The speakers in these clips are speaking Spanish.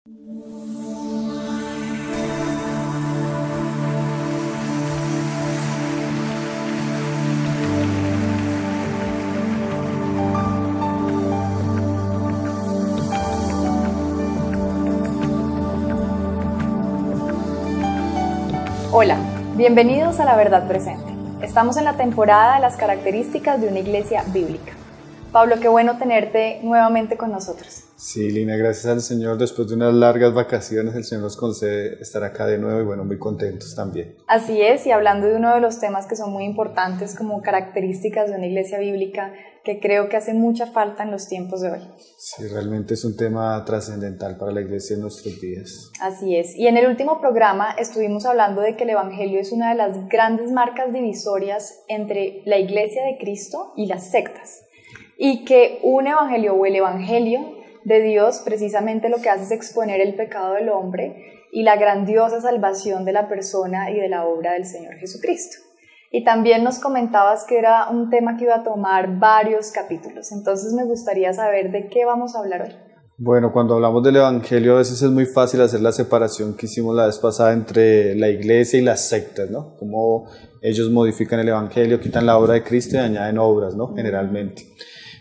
Hola, bienvenidos a La Verdad Presente. Estamos en la temporada de las características de una iglesia bíblica. Pablo, qué bueno tenerte nuevamente con nosotros. Sí, Lina, gracias al Señor. Después de unas largas vacaciones, el Señor nos concede estar acá de nuevo y bueno, muy contentos también. Así es, y hablando de uno de los temas que son muy importantes como características de una iglesia bíblica, que creo que hace mucha falta en los tiempos de hoy. Sí, realmente es un tema trascendental para la iglesia en nuestros días. Así es, y en el último programa estuvimos hablando de que el Evangelio es una de las grandes marcas divisorias entre la iglesia de Cristo y las sectas, y que un evangelio o el evangelio de Dios precisamente lo que hace es exponer el pecado del hombre y la grandiosa salvación de la persona y de la obra del Señor Jesucristo. Y también nos comentabas que era un tema que iba a tomar varios capítulos, entonces me gustaría saber de qué vamos a hablar hoy. Bueno, cuando hablamos del evangelio a veces es muy fácil hacer la separación que hicimos la vez pasada entre la iglesia y las sectas, ¿no? Cómo ellos modifican el evangelio, quitan la obra de Cristo y añaden obras, ¿no? Generalmente.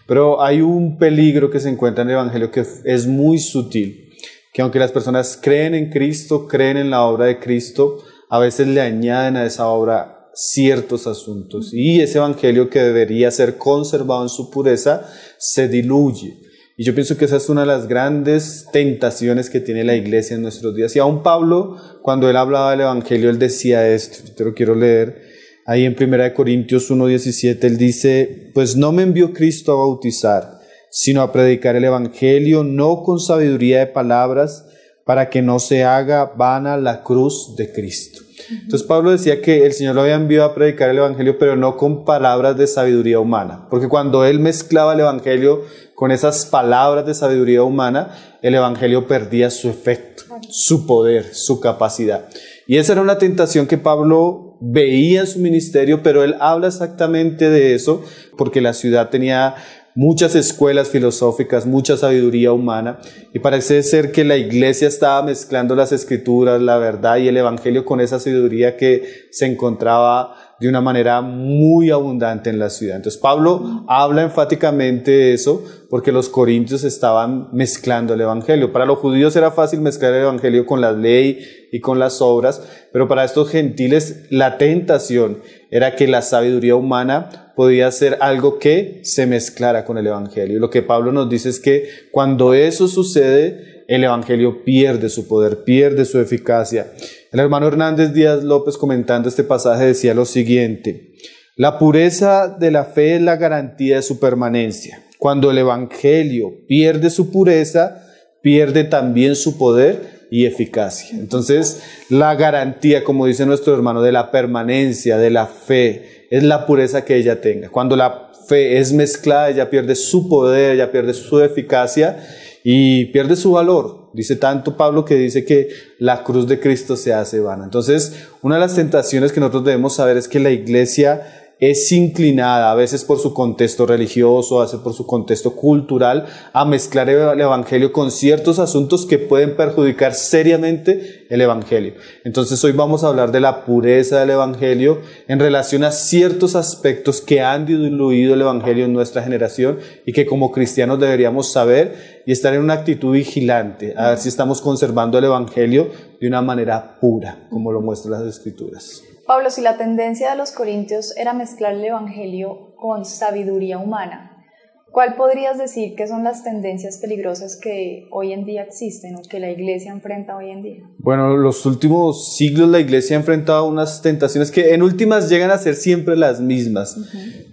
Pero hay un peligro que se encuentra en el evangelio que es muy sutil, que aunque las personas creen en Cristo, creen en la obra de Cristo, a veces le añaden a esa obra ciertos asuntos y ese evangelio que debería ser conservado en su pureza se diluye. Y yo pienso que esa es una de las grandes tentaciones que tiene la iglesia en nuestros días. Y aún Pablo, cuando él hablaba del evangelio, él decía esto, yo te lo quiero leer. Ahí en 1 Corintios 1:17 él dice, pues no me envió Cristo a bautizar, sino a predicar el evangelio, no con sabiduría de palabras, para que no se haga vana la cruz de Cristo. Entonces Pablo decía que el Señor lo había enviado a predicar el evangelio, pero no con palabras de sabiduría humana, porque cuando él mezclaba el evangelio con esas palabras de sabiduría humana, el evangelio perdía su efecto, su poder, su capacidad. Y esa era una tentación que Pablo veía en su ministerio, pero él habla exactamente de eso, porque la ciudad tenía muchas escuelas filosóficas, mucha sabiduría humana, y parece ser que la iglesia estaba mezclando las escrituras, la verdad y el evangelio con esa sabiduría que se encontraba de una manera muy abundante en la ciudad. Entonces Pablo habla enfáticamente de eso porque los corintios estaban mezclando el evangelio. Para los judíos era fácil mezclar el evangelio con la ley y con las obras, pero para estos gentiles la tentación era que la sabiduría humana podía ser algo que se mezclara con el evangelio. Y lo que Pablo nos dice es que cuando eso sucede, el evangelio pierde su poder, pierde su eficacia. El hermano Hernández Díaz López, comentando este pasaje, decía lo siguiente: la pureza de la fe es la garantía de su permanencia. Cuando el evangelio pierde su pureza, pierde también su poder y eficacia. Entonces, la garantía, como dice nuestro hermano, de la permanencia, de la fe, es la pureza que ella tenga. Cuando la fe es mezclada, ella pierde su poder, ella pierde su eficacia y pierde su valor. Dice tanto Pablo que dice que la cruz de Cristo se hace vana. Entonces, una de las tentaciones que nosotros debemos saber es que la iglesia es inclinada, a veces por su contexto religioso, a veces por su contexto cultural, a mezclar el evangelio con ciertos asuntos que pueden perjudicar seriamente el evangelio. Entonces hoy vamos a hablar de la pureza del evangelio en relación a ciertos aspectos que han diluido el evangelio en nuestra generación y que como cristianos deberíamos saber y estar en una actitud vigilante, a ver si estamos conservando el evangelio de una manera pura, como lo muestran las escrituras. Pablo, si la tendencia de los corintios era mezclar el evangelio con sabiduría humana, ¿cuál podrías decir que son las tendencias peligrosas que hoy en día existen o que la iglesia enfrenta hoy en día? Bueno, los últimos siglos la iglesia ha enfrentado unas tentaciones que en últimas llegan a ser siempre las mismas,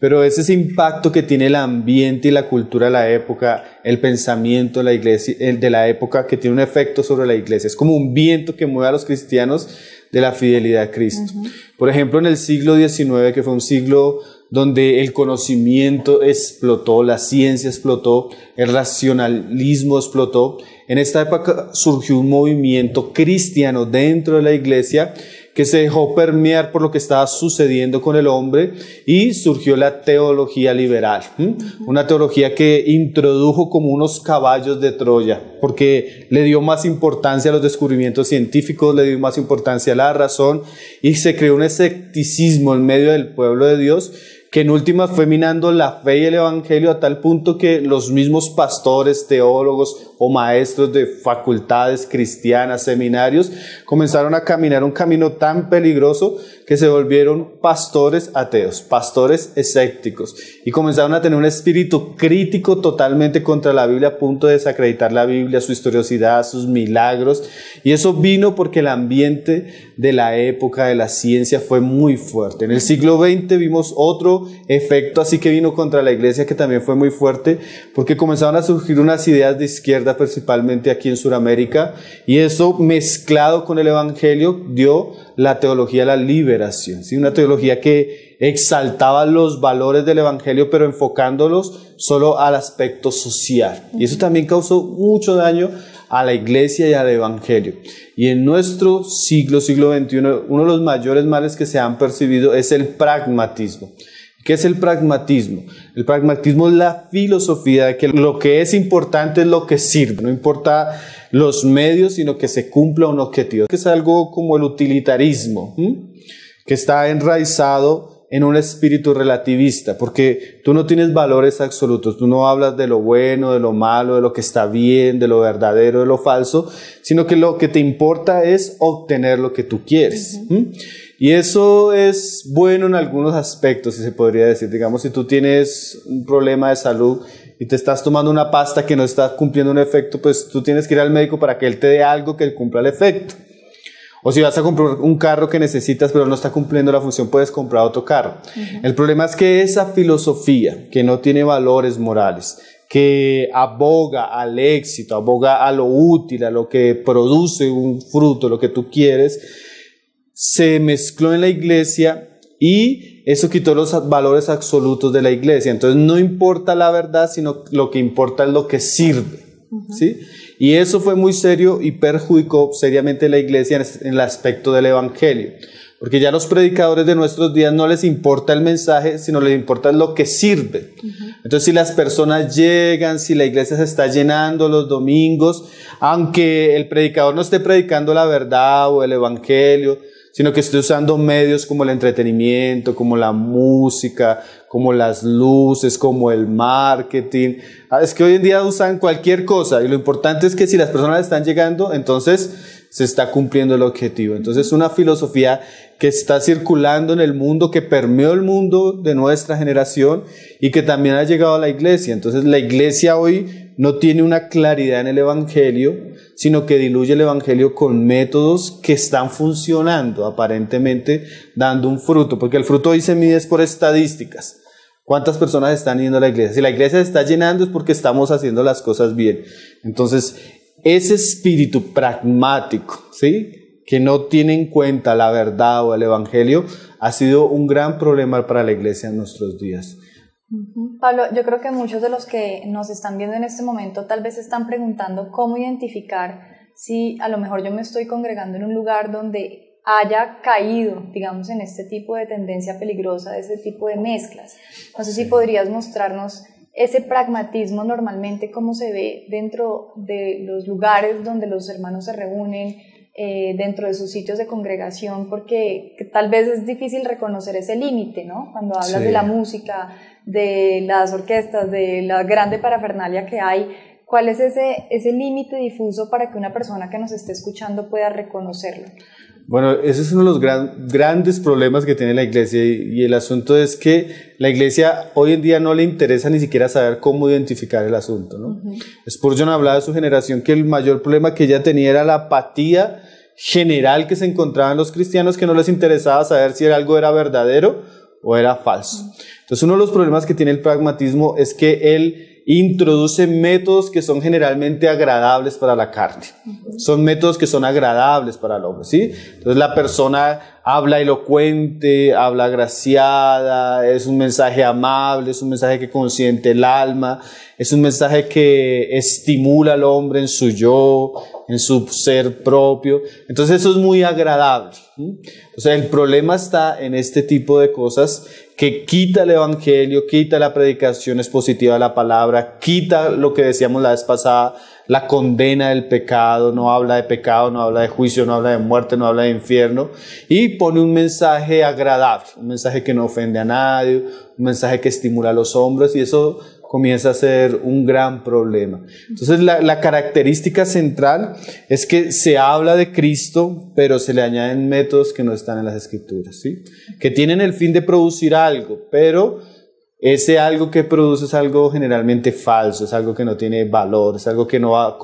pero es ese impacto que tiene el ambiente y la cultura de la época, el pensamiento de la iglesia, el de la época, que tiene un efecto sobre la iglesia. Es como un viento que mueve a los cristianos de la fidelidad a Cristo. Por ejemplo, en el siglo XIX, que fue un siglo donde el conocimiento explotó, la ciencia explotó, el racionalismo explotó, en esta época surgió un movimiento cristiano dentro de la iglesia que se dejó permear por lo que estaba sucediendo con el hombre y surgió la teología liberal. Una teología que introdujo como unos caballos de Troya, porque le dio más importancia a los descubrimientos científicos, le dio más importancia a la razón y se creó un escepticismo en medio del pueblo de Dios que en últimas fue minando la fe y el evangelio a tal punto que los mismos pastores, teólogos o maestros de facultades cristianas, seminarios, comenzaron a caminar un camino tan peligroso que se volvieron pastores ateos, pastores escépticos, y comenzaron a tener un espíritu crítico totalmente contra la Biblia, a punto de desacreditar la Biblia, su historicidad, sus milagros, y eso vino porque el ambiente de la época de la ciencia fue muy fuerte. En el siglo XX vimos otro efecto así que vino contra la iglesia que también fue muy fuerte, porque comenzaron a surgir unas ideas de izquierda, principalmente aquí en Sudamérica, y eso mezclado con el evangelio dio la teología de la liberación, ¿sí? Una teología que exaltaba los valores del evangelio, pero enfocándolos solo al aspecto social. Y eso también causó mucho daño a la iglesia y al evangelio. Y en nuestro siglo XXI, uno de los mayores males que se han percibido es el pragmatismo. ¿Qué es el pragmatismo? El pragmatismo es la filosofía de que lo que es importante es lo que sirve. No importa los medios, sino que se cumpla un objetivo. Que es algo como el utilitarismo, que está enraizado en un espíritu relativista, porque tú no tienes valores absolutos. Tú no hablas de lo bueno, de lo malo, de lo que está bien, de lo verdadero, de lo falso, sino que lo que te importa es obtener lo que tú quieres. Y eso es bueno en algunos aspectos, si se podría decir. Digamos, si tú tienes un problema de salud y te estás tomando una pasta que no está cumpliendo un efecto, pues tú tienes que ir al médico para que él te dé algo que cumpla el efecto. O si vas a comprar un carro que necesitas pero no está cumpliendo la función, puedes comprar otro carro. El problema es que esa filosofía que no tiene valores morales, que aboga al éxito, aboga a lo útil, a lo que produce un fruto, lo que tú quieres, se mezcló en la iglesia y eso quitó los valores absolutos de la iglesia. Entonces no importa la verdad, sino lo que importa es lo que sirve, ¿sí? Y eso fue muy serio y perjudicó seriamente a la iglesia en el aspecto del evangelio. Porque ya los predicadores de nuestros días no les importa el mensaje, sino les importa lo que sirve. Entonces, si las personas llegan, si la iglesia se está llenando los domingos, aunque el predicador no esté predicando la verdad o el evangelio, sino que esté usando medios como el entretenimiento, como la música, como las luces, como el marketing. Es que hoy en día usan cualquier cosa y lo importante es que si las personas están llegando, entonces se está cumpliendo el objetivo. Entonces, una filosofía que está circulando en el mundo, que permeó el mundo de nuestra generación y que también ha llegado a la iglesia. Entonces, la iglesia hoy no tiene una claridad en el evangelio, sino que diluye el evangelio con métodos que están funcionando, aparentemente dando un fruto, porque el fruto hoy se mide por estadísticas. ¿Cuántas personas están yendo a la iglesia? Si la iglesia se está llenando es porque estamos haciendo las cosas bien. Entonces, ese espíritu pragmático, ¿sí?, que no tiene en cuenta la verdad o el evangelio, ha sido un gran problema para la iglesia en nuestros días. Pablo, yo creo que muchos de los que nos están viendo en este momento tal vez están preguntando cómo identificar si a lo mejor yo me estoy congregando en un lugar donde haya caído, digamos, en este tipo de tendencia peligrosa, de ese tipo de mezclas. No sé si podrías mostrarnos ese pragmatismo normalmente, cómo se ve dentro de los lugares donde los hermanos se reúnen, dentro de sus sitios de congregación, porque tal vez es difícil reconocer ese límite, ¿no? Cuando hablas de la música, de las orquestas, de la grande parafernalia que hay, ¿cuál es ese límite difuso para que una persona que nos esté escuchando pueda reconocerlo? Bueno, ese es uno de los grandes problemas que tiene la iglesia y el asunto es que la iglesia hoy en día no le interesa ni siquiera saber cómo identificar el asunto, ¿no? Spurgeon hablaba de su generación que el mayor problema que ella tenía era la apatía general que se encontraba en los cristianos, que no les interesaba saber si algo era verdadero o era falso. Entonces, uno de los problemas que tiene el pragmatismo es que él introduce métodos que son generalmente agradables para la carne. Son métodos que son agradables para el hombre, ¿sí? Entonces, la persona habla elocuente, habla agraciada, es un mensaje amable, es un mensaje que consiente el alma, es un mensaje que estimula al hombre en su yo, en su ser propio. Entonces eso es muy agradable. O sea, el problema está en este tipo de cosas que quita el evangelio, quita la predicación expositiva de la palabra, quita lo que decíamos la vez pasada, la condena del pecado, no habla de pecado, no habla de juicio, no habla de muerte, no habla de infierno, y pone un mensaje agradable, un mensaje que no ofende a nadie, un mensaje que estimula a los hombres, y eso comienza a ser un gran problema. Entonces la característica central es que se habla de Cristo, pero se le añaden métodos que no están en las Escrituras, ¿sí? Que tienen el fin de producir algo, pero ese algo que produce es algo generalmente falso, es algo que no tiene valor, es algo que no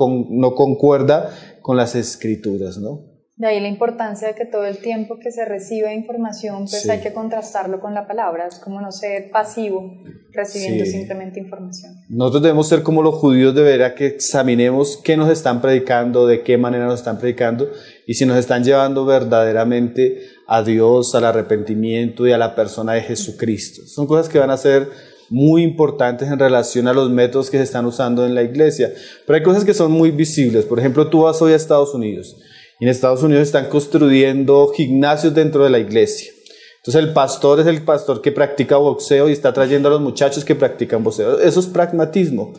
concuerda con las Escrituras, ¿no? De ahí la importancia de que todo el tiempo que se recibe información, pues Sí. hay que contrastarlo con la palabra, es como no ser pasivo recibiendo Sí. simplemente información. Nosotros debemos ser como los judíos de veras, que examinemos qué nos están predicando, de qué manera nos están predicando y si nos están llevando verdaderamente a Dios, al arrepentimiento y a la persona de Jesucristo. Son cosas que van a ser muy importantes en relación a los métodos que se están usando en la iglesia. Pero hay cosas que son muy visibles. Por ejemplo, tú vas hoy a Estados Unidos y en Estados Unidos están construyendo gimnasios dentro de la iglesia. Entonces el pastor es el pastor que practica boxeo y está trayendo a los muchachos que practican boxeo. Eso es pragmatismo,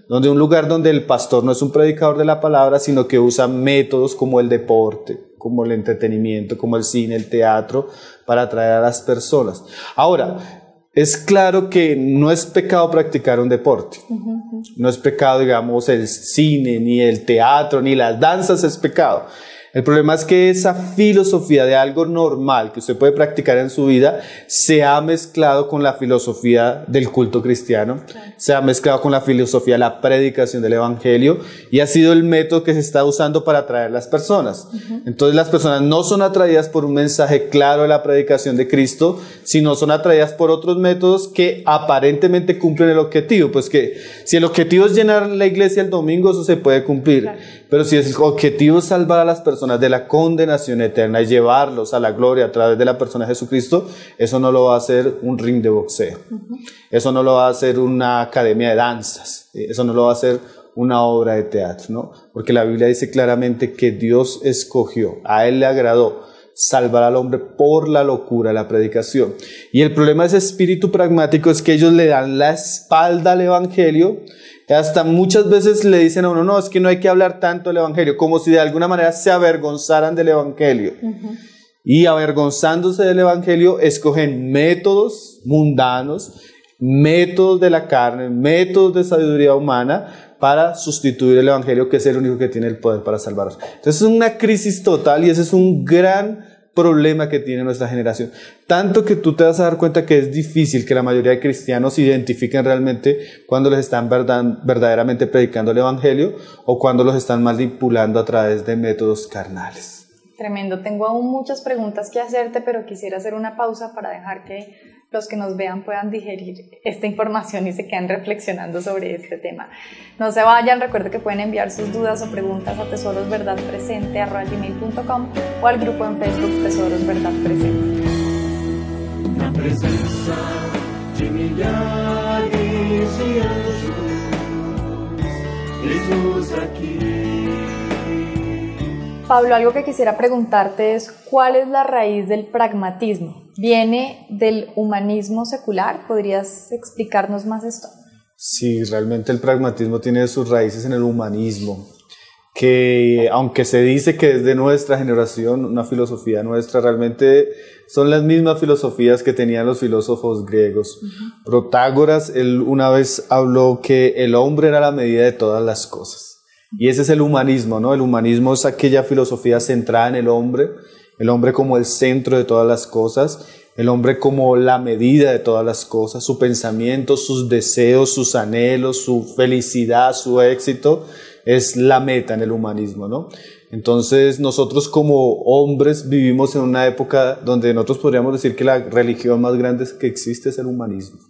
donde un lugar donde el pastor no es un predicador de la palabra, sino que usa métodos como el deporte, como el entretenimiento, como el cine, el teatro, para atraer a las personas. Ahora, es claro que no es pecado practicar un deporte. No es pecado, digamos, el cine, ni el teatro, ni las danzas es pecado. El problema es que esa filosofía de algo normal que usted puede practicar en su vida se ha mezclado con la filosofía del culto cristiano, se ha mezclado con la filosofía de la predicación del evangelio y ha sido el método que se está usando para atraer a las personas. Entonces las personas no son atraídas por un mensaje claro de la predicación de Cristo, sino son atraídas por otros métodos que aparentemente cumplen el objetivo. Pues que si el objetivo es llenar la iglesia el domingo, eso se puede cumplir. Pero si el objetivo es salvar a las personas de la condenación eterna y llevarlos a la gloria a través de la persona de Jesucristo, eso no lo va a hacer un ring de boxeo. Eso no lo va a hacer una academia de danzas. Eso no lo va a hacer una obra de teatro, ¿no? Porque la Biblia dice claramente que Dios escogió, a Él le agradó salvar al hombre por la locura de la predicación. Y el problema de ese espíritu pragmático es que ellos le dan la espalda al evangelio. Hasta muchas veces le dicen a uno, no, es que no hay que hablar tanto del evangelio, como si de alguna manera se avergonzaran del evangelio. Y avergonzándose del evangelio, escogen métodos mundanos, métodos de la carne, métodos de sabiduría humana para sustituir el evangelio, que es el único que tiene el poder para salvarnos. Entonces es una crisis total y ese es un gran problema que tiene nuestra generación. Tanto que tú te vas a dar cuenta que es difícil que la mayoría de cristianos identifiquen realmente cuando les están verdaderamente predicando el evangelio o cuando los están manipulando a través de métodos carnales. Tremendo. Tengo aún muchas preguntas que hacerte, pero quisiera hacer una pausa para dejar que los que nos vean puedan digerir esta información y se queden reflexionando sobre este tema. No se vayan, recuerden que pueden enviar sus dudas o preguntas a tesorosverdadpresente@gmail.com o al grupo en Facebook Tesoros Verdad Presente. Na presença de milhares de anjos, eis-nos aqui. Pablo, algo que quisiera preguntarte es, ¿cuál es la raíz del pragmatismo? ¿Viene del humanismo secular? ¿Podrías explicarnos más esto? Sí, realmente el pragmatismo tiene sus raíces en el humanismo, que aunque se dice que es de nuestra generación, una filosofía nuestra, realmente son las mismas filosofías que tenían los filósofos griegos. Protágoras, él una vez habló que el hombre era la medida de todas las cosas. Y ese es el humanismo, ¿no? El humanismo es aquella filosofía centrada en el hombre como el centro de todas las cosas, el hombre como la medida de todas las cosas, su pensamiento, sus deseos, sus anhelos, su felicidad, su éxito, es la meta en el humanismo, ¿no? Entonces nosotros como hombres vivimos en una época donde nosotros podríamos decir que la religión más grande que existe es el humanismo.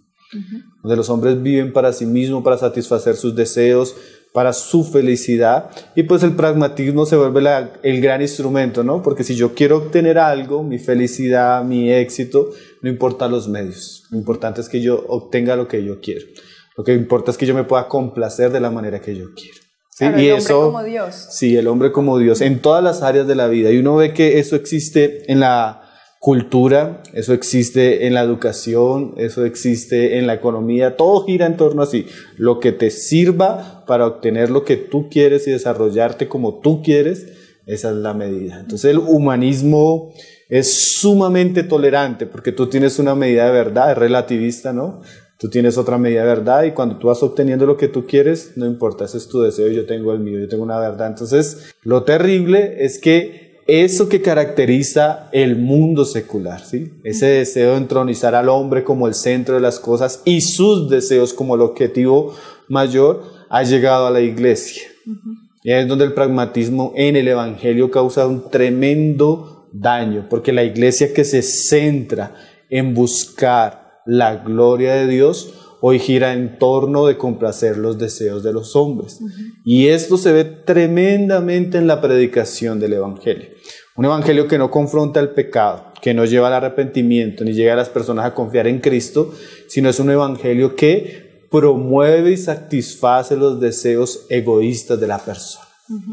Donde los hombres viven para sí mismos, para satisfacer sus deseos, para su felicidad, y pues el pragmatismo se vuelve el gran instrumento, ¿no? Porque si yo quiero obtener algo, mi felicidad, mi éxito, no importa los medios, lo importante es que yo obtenga lo que yo quiero, lo que importa es que yo me pueda complacer de la manera que yo quiero. ¿Sí? Claro, Y el hombre eso, como Dios. sí, el hombre como Dios, en todas las áreas de la vida, y uno ve que eso existe en la cultura, eso existe en la educación, eso existe en la economía, todo gira en torno a así, lo que te sirva para obtener lo que tú quieres y desarrollarte como tú quieres, esa es la medida. Entonces el humanismo es sumamente tolerante porque tú tienes una medida de verdad, es relativista, ¿no? Tú tienes otra medida de verdad y cuando tú vas obteniendo lo que tú quieres, no importa, ese es tu deseo, yo tengo el mío, yo tengo una verdad. Entonces lo terrible es que eso que caracteriza el mundo secular, ¿sí? Ese deseo de entronizar al hombre como el centro de las cosas y sus deseos como el objetivo mayor, ha llegado a la iglesia. Y ahí es donde el pragmatismo en el evangelio causa un tremendo daño, porque la iglesia que se centra en buscar la gloria de Dios, hoy gira en torno de complacer los deseos de los hombres. Y esto se ve tremendamente en la predicación del evangelio. Un evangelio que no confronta el pecado, que no lleva al arrepentimiento, ni llega a las personas a confiar en Cristo, sino es un evangelio que promueve y satisface los deseos egoístas de la persona.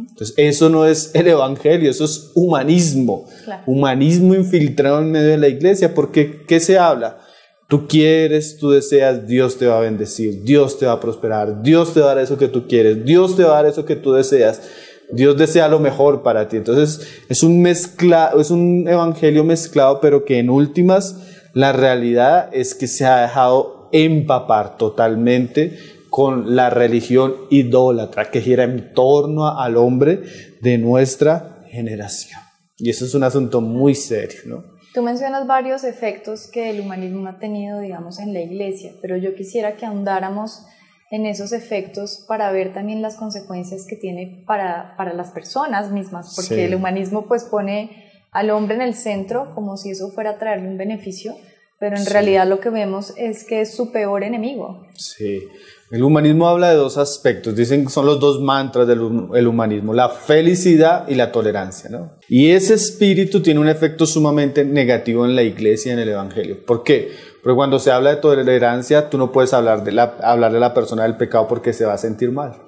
Entonces, eso no es el evangelio, eso es humanismo. Claro. Humanismo infiltrado en medio de la iglesia, porque ¿qué se habla? Tú quieres, tú deseas, Dios te va a bendecir, Dios te va a prosperar, Dios te va a dar eso que tú quieres, Dios te va a dar eso que tú deseas, Dios desea lo mejor para ti. Entonces es un evangelio mezclado, pero que en últimas la realidad es que se ha dejado empapar totalmente con la religión idólatra que gira en torno al hombre de nuestra generación. Y eso es un asunto muy serio, ¿no? Tú mencionas varios efectos que el humanismo ha tenido, digamos, en la iglesia, pero yo quisiera que ahondáramos en esos efectos para ver también las consecuencias que tiene para las personas mismas, porque sí, el humanismo pues pone al hombre en el centro como si eso fuera a traerle un beneficio, pero en realidad lo que vemos es que es su peor enemigo. Sí, el humanismo habla de dos aspectos, dicen que son los dos mantras del humanismo, la felicidad y la tolerancia, ¿no? Y ese espíritu tiene un efecto sumamente negativo en la iglesia y en el evangelio. ¿Por qué? Porque cuando se habla de tolerancia, tú no puedes hablarle a la persona del pecado porque se va a sentir mal.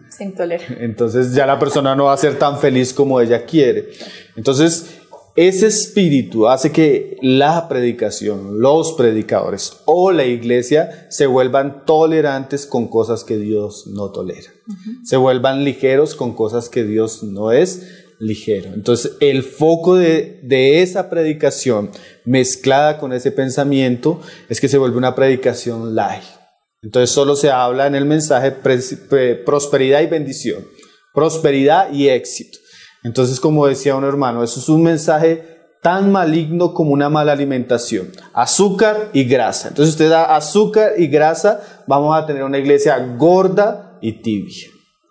Se intolera. Entonces ya la persona no va a ser tan feliz como ella quiere. Entonces ese espíritu hace que la predicación, los predicadores o la iglesia se vuelvan tolerantes con cosas que Dios no tolera. Se vuelvan ligeros con cosas que Dios no es ligero. Entonces el foco de esa predicación mezclada con ese pensamiento es que se vuelve una predicación light. Entonces solo se habla en el mensaje prosperidad y bendición, prosperidad y éxito. Entonces, como decía un hermano, eso es un mensaje tan maligno como una mala alimentación. Azúcar y grasa. Entonces usted da azúcar y grasa, vamos a tener una iglesia gorda y tibia.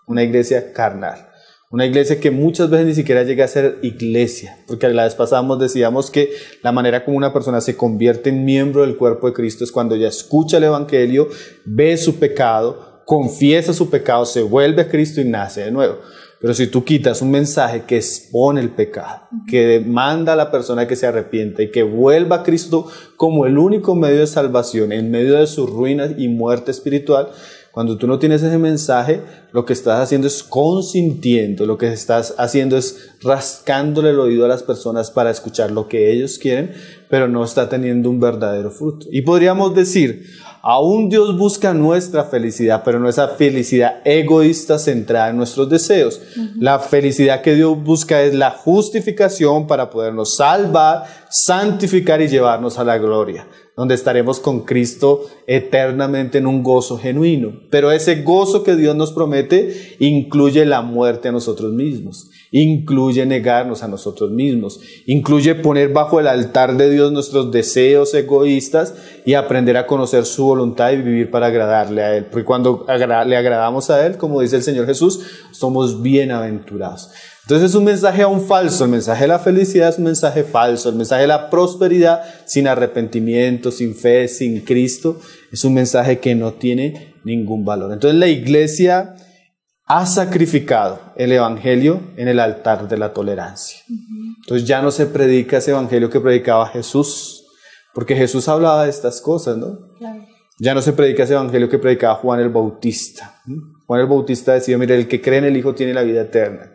Una iglesia carnal. Una iglesia que muchas veces ni siquiera llega a ser iglesia. Porque la vez pasada decíamos que la manera como una persona se convierte en miembro del cuerpo de Cristo es cuando ella escucha el evangelio, ve su pecado, confiesa su pecado, se vuelve a Cristo y nace de nuevo. Pero si tú quitas un mensaje que expone el pecado, que demanda a la persona que se arrepienta y que vuelva a Cristo como el único medio de salvación en medio de su ruina y muerte espiritual, cuando tú no tienes ese mensaje, lo que estás haciendo es consintiendo, lo que estás haciendo es rascándole el oído a las personas para escuchar lo que ellos quieren, pero no está teniendo un verdadero fruto. Y podríamos decir, aún Dios busca nuestra felicidad, pero no esa felicidad egoísta centrada en nuestros deseos. La felicidad que Dios busca es la justificación para podernos salvar, santificar y llevarnos a la gloria, donde estaremos con Cristo eternamente en un gozo genuino. Pero ese gozo que Dios nos promete incluye la muerte a nosotros mismos, incluye negarnos a nosotros mismos, incluye poner bajo el altar de Dios nuestros deseos egoístas y aprender a conocer su voluntad y vivir para agradarle a Él. Porque cuando le agradamos a Él, como dice el Señor Jesús, somos bienaventurados. Entonces es un mensaje aún falso. El mensaje de la felicidad es un mensaje falso. El mensaje de la prosperidad sin arrepentimiento, sin fe, sin Cristo, es un mensaje que no tiene ningún valor. Entonces la iglesia ha sacrificado el evangelio en el altar de la tolerancia. Entonces ya no se predica ese evangelio que predicaba Jesús, porque Jesús hablaba de estas cosas, ¿no? Claro. Ya no se predica ese evangelio que predicaba Juan el Bautista. Juan el Bautista decía, mire, el que cree en el Hijo tiene la vida eterna,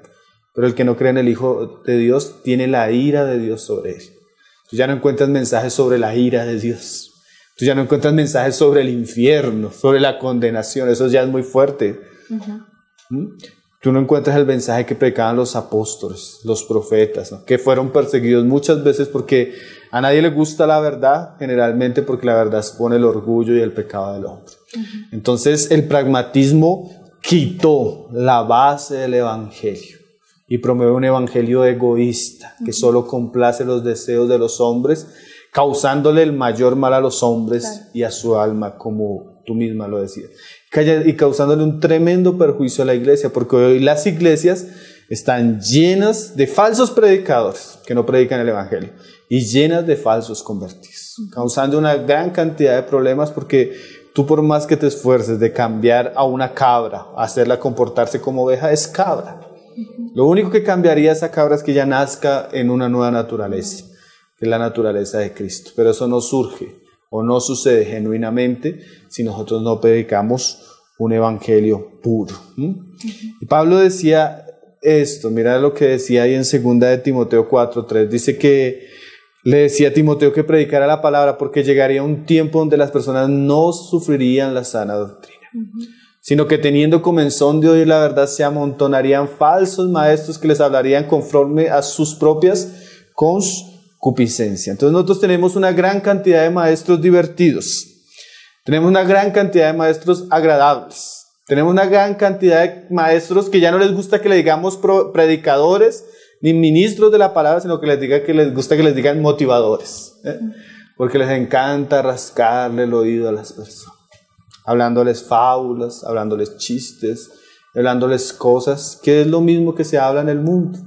pero el que no cree en el Hijo de Dios tiene la ira de Dios sobre él. Tú ya no encuentras mensajes sobre la ira de Dios. Tú ya no encuentras mensajes sobre el infierno, sobre la condenación. Eso ya es muy fuerte. Tú no encuentras el mensaje que predicaban los apóstoles, los profetas, ¿no? Que fueron perseguidos muchas veces porque a nadie le gusta la verdad, generalmente porque la verdad expone el orgullo y el pecado del hombre. Entonces el pragmatismo quitó la base del evangelio y promueve un evangelio egoísta que solo complace los deseos de los hombres, causándole el mayor mal a los hombres y a su alma, como tú misma lo decías, y causándole un tremendo perjuicio a la iglesia, porque hoy las iglesias están llenas de falsos predicadores que no predican el evangelio y llenas de falsos convertidos, causando una gran cantidad de problemas, porque tú, por más que te esfuerces de cambiar a una cabra, hacerla comportarse como oveja, es cabra. Lo único que cambiaría a esa cabra es que ella nazca en una nueva naturaleza, que es la naturaleza de Cristo. Pero eso no surge o no sucede genuinamente si nosotros no predicamos un evangelio puro. Y Pablo decía esto, mira lo que decía ahí en 2 de Timoteo 4:3, dice que le decía a Timoteo que predicara la palabra porque llegaría un tiempo donde las personas no sufrirían la sana doctrina, sino que teniendo comezón de oír la verdad se amontonarían falsos maestros que les hablarían conforme a sus propias concupiscencias. Entonces nosotros tenemos una gran cantidad de maestros divertidos, tenemos una gran cantidad de maestros agradables, tenemos una gran cantidad de maestros que ya no les gusta que le digamos predicadores ni ministros de la palabra, sino que les gusta que les digan motivadores, porque les encanta rascarle el oído a las personas, hablándoles fábulas, hablándoles chistes, hablándoles cosas que es lo mismo que se habla en el mundo.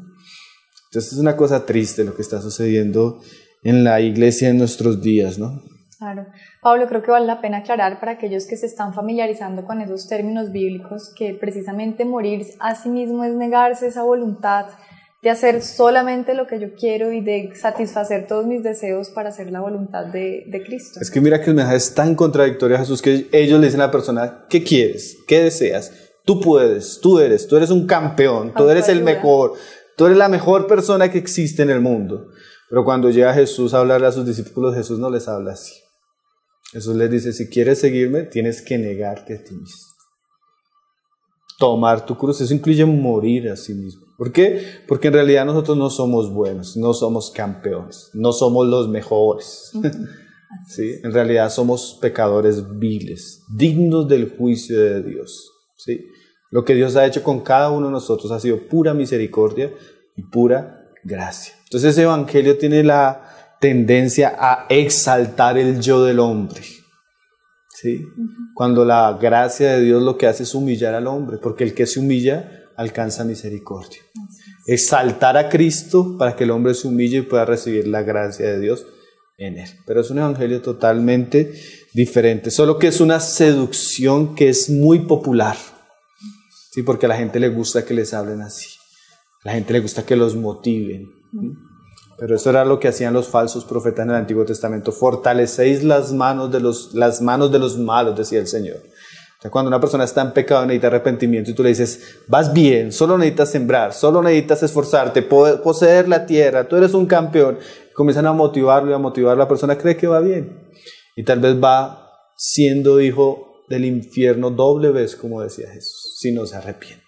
Entonces es una cosa triste lo que está sucediendo en la iglesia en nuestros días, ¿no? Claro. Pablo, creo que vale la pena aclarar para aquellos que se están familiarizando con esos términos bíblicos que precisamente morir a sí mismo es negarse esa voluntad de hacer solamente lo que yo quiero y de satisfacer todos mis deseos para hacer la voluntad de Cristo. Es que mira que el mensaje es tan contradictorio a Jesús que ellos le dicen a la persona, ¿qué quieres? ¿Qué deseas? Tú puedes, tú eres un campeón, tú eres el mejor, tú eres la mejor persona que existe en el mundo. Pero cuando llega Jesús a hablarle a sus discípulos, Jesús no les habla así. Jesús les dice, si quieres seguirme, tienes que negarte a ti mismo. Tomar tu cruz, eso incluye morir a sí mismo. ¿Por qué? Porque en realidad nosotros no somos buenos, no somos campeones, no somos los mejores. ¿Sí? En realidad somos pecadores viles, dignos del juicio de Dios. ¿Sí? Lo que Dios ha hecho con cada uno de nosotros ha sido pura misericordia y pura gracia. Entonces ese evangelio tiene la tendencia a exaltar el yo del hombre. ¿Sí? Cuando la gracia de Dios lo que hace es humillar al hombre, porque el que se humilla alcanza misericordia. Exaltar a Cristo para que el hombre se humille y pueda recibir la gracia de Dios en él. Pero es un evangelio totalmente diferente, solo que es una seducción que es muy popular. ¿Sí? Porque a la gente le gusta que les hablen así, a la gente le gusta que los motiven. Pero eso era lo que hacían los falsos profetas en el Antiguo Testamento. Fortalecéis las manos de los malos, decía el Señor. O sea, cuando una persona está en pecado necesita arrepentimiento y tú le dices, vas bien, solo necesitas sembrar, solo necesitas esforzarte, poseer la tierra, tú eres un campeón. Comienzan a motivarlo y a motivar, la persona cree que va bien. Y tal vez va siendo hijo del infierno doble vez, como decía Jesús, si no se arrepiente.